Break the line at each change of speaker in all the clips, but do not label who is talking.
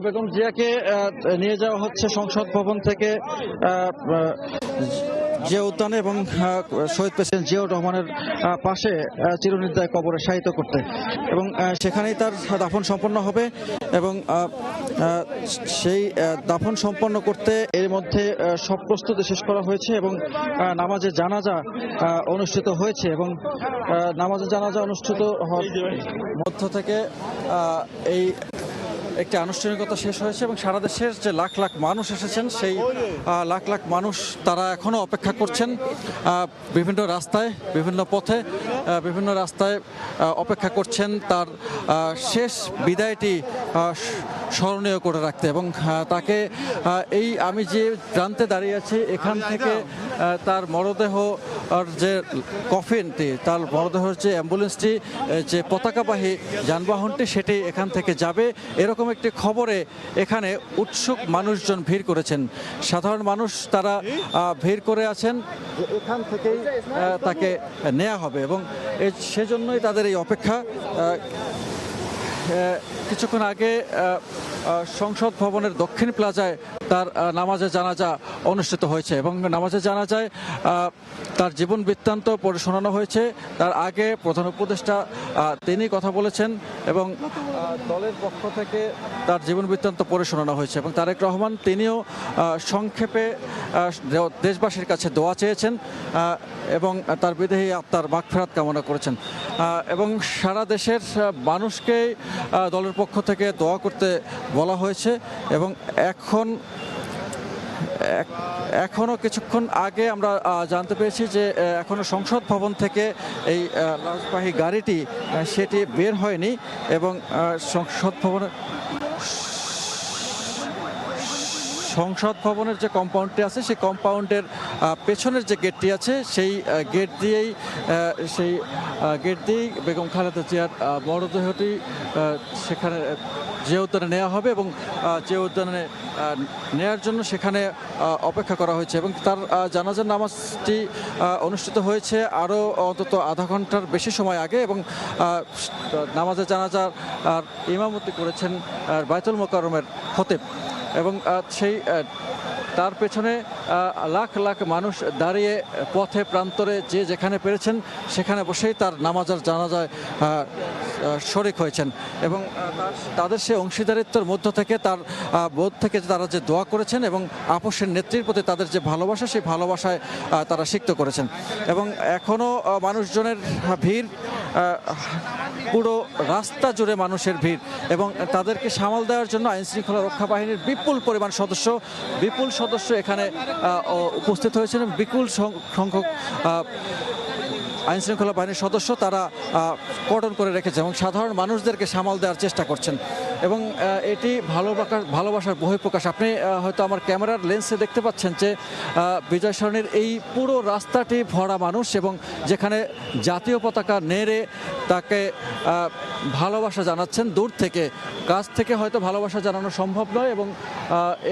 বেগম জিয়াকে নিয়ে যাওয়া হচ্ছে সংসদ ভবন থেকে জিয়া উদ্যানে এবং শহীদ প্রেসিডেন্ট জিয়াউর রহমানের পাশে চিরনিদ্রায় কবরে শায়িত করতে, এবং সেখানেই তার দাফন সম্পন্ন হবে। এবং সেই দাফন সম্পন্ন করতে এর মধ্যে সব প্রস্তুতি শেষ করা হয়েছে এবং নামাজে জানাজা অনুষ্ঠিত হয়েছে। এবং নামাজে জানাজা অনুষ্ঠিত হওয়ার মধ্য থেকে এই একটি আনুষ্ঠানিকতা শেষ হয়েছে এবং সারা দেশের যে লাখ লাখ মানুষ এসেছেন সেই লাখ লাখ মানুষ তারা এখনও অপেক্ষা করছেন বিভিন্ন রাস্তায়, বিভিন্ন পথে, বিভিন্ন রাস্তায় অপেক্ষা করছেন তার শেষ বিদায়টি স্মরণীয় করে রাখতে। এবং তাকে এই আমি যে প্রান্তে দাঁড়িয়ে আছি এখান থেকে তার মরদেহ যে কফিনটি, তার মরদেহের যে অ্যাম্বুলেন্সটি, যে পতাকাবাহী যানবাহনটি সেটি এখান থেকে যাবে, এরকম একটি খবরে এখানে উৎসুক মানুষজন ভিড় করেছেন। সাধারণ মানুষ তারা ভিড় করে আছেন যে এখান থেকেই তাকে নেওয়া হবে এবং সেজন্যই তাদের এই অপেক্ষা। কিছুক্ষণ আগে সংসদ ভবনের দক্ষিণ প্লাজায় তার নামাজে জানাজা অনুষ্ঠিত হয়েছে এবং নামাজে জানাজায় তার জীবন বৃত্তান্ত পড়ে শোনানো হয়েছে। তার আগে প্রধান উপদেষ্টা তিনি কথা বলেছেন এবং দলের পক্ষ থেকে তার জীবন বৃত্তান্ত পড়ে শোনানো হয়েছে এবং তারেক রহমান তিনিও সংক্ষেপে দেশবাসীর কাছে দোয়া চেয়েছেন এবং তার বিদেহী আত্মার মাগফিরাত কামনা করেছেন এবং সারা দেশের মানুষকে দলের পক্ষ থেকে দোয়া করতে বলা হয়েছে। এবং এখনও কিছুক্ষণ আগে আমরা জানতে পেরেছি যে এখনও সংসদ ভবন থেকে এই লাশবাহী গাড়িটি সেটি বের হয়নি এবং সংসদ ভবনের যে কম্পাউন্ডটি আছে সেই কম্পাউন্ডের পেছনের যে গেটটি আছে সেই গেট দিয়েই বেগম খালেদা জিয়ার মরদেহটি সেখানে জিয়া উদ্যানে নেওয়া হবে এবং জিয়া উদ্যানে নেওয়ার জন্য সেখানে অপেক্ষা করা হয়েছে এবং তার জানাজার নামাজটি অনুষ্ঠিত হয়েছে আরও অন্তত আধা ঘন্টার বেশি সময় আগে এবং নামাজের জানাজার ইমামতি করেছেন বায়তুল মোকাররমের খতিব এবং সেই তার পেছনে লাখ লাখ মানুষ দাঁড়িয়ে পথে প্রান্তরে যে যেখানে পেরেছেন সেখানে বসেই তার নামাজের জানাজায় শরিক হয়েছেন এবং তাদের সে অংশীদারিত্বের মধ্য থেকে তার বোধ থেকে তারা যে দোয়া করেছেন এবং আপসের নেত্রীর প্রতি তাদের যে ভালোবাসা সেই ভালোবাসায় তারা সিক্ত করেছেন। এবং এখনও মানুষজনের ভিড়, পুরো রাস্তা জুড়ে মানুষের ভিড় এবং তাদেরকে সামাল দেওয়ার জন্য আইনশৃঙ্খলা রক্ষা বাহিনীর বিপুল পরিমাণ সদস্য এখানে উপস্থিত হয়েছেন। বিপুল সংখ্যক আইনশৃঙ্খলা বাহিনীর সদস্য তারা কর্ডন করে রেখেছে এবং সাধারণ মানুষদেরকে সামাল দেওয়ার চেষ্টা করছেন এবং এটি ভালোবাসার বহিঃপ্রকাশ। আপনি হয়তো আমার ক্যামেরার লেন্সে দেখতে পাচ্ছেন যে বিজয় সরণির এই পুরো রাস্তাটি ভরা মানুষ এবং যেখানে জাতীয় পতাকা নেড়ে তাকে ভালোবাসা জানাচ্ছেন দূর থেকে। কাছ থেকে হয়তো ভালোবাসা জানানো সম্ভব নয় এবং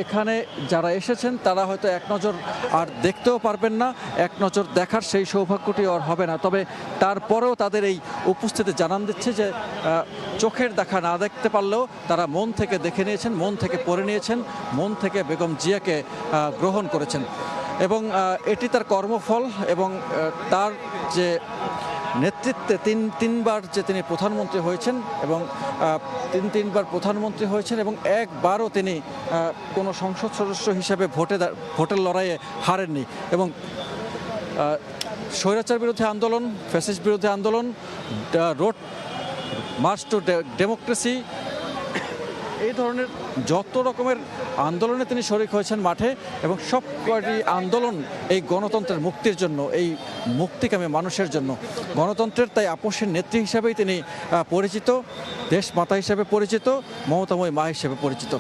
এখানে যারা এসেছেন তারা হয়তো এক নজর আর দেখতেও পারবেন না, এক নজর দেখার সেই সৌভাগ্যটি আর হবে না। তবে তারপরেও তাদের এই উপস্থিতি জানান দিচ্ছে যে চোখের দেখা না দেখতে পারলেও তারা মন থেকে দেখে নিয়েছেন, মন থেকে পড়ে নিয়েছেন, মন থেকে বেগম জিয়াকে গ্রহণ করেছেন এবং এটি তার কর্মফল এবং তার যে নেতৃত্বে তিনবার যে তিনি প্রধানমন্ত্রী হয়েছেন এবং তিনবার প্রধানমন্ত্রী হয়েছেন এবং একবারও তিনি কোনো সংসদ সদস্য হিসেবে ভোটের লড়াইয়ে হারেননি এবং স্বৈরাচার বিরোধী আন্দোলন, ফ্যাসিস্ট বিরোধী আন্দোলন, রোড মার্চ টু ডেমোক্রেসি, এই ধরনের যত রকমের আন্দোলনে তিনি শরিক হয়েছেন মাঠে এবং সব কয়টি আন্দোলন এই গণতন্ত্রের মুক্তির জন্য, এই মুক্তিকামী মানুষের জন্য। গণতন্ত্রের তাই আপসের নেত্রী হিসাবেই তিনি পরিচিত, দেশ মাতা হিসেবে পরিচিত, মমতাময়ী মা হিসেবে পরিচিত।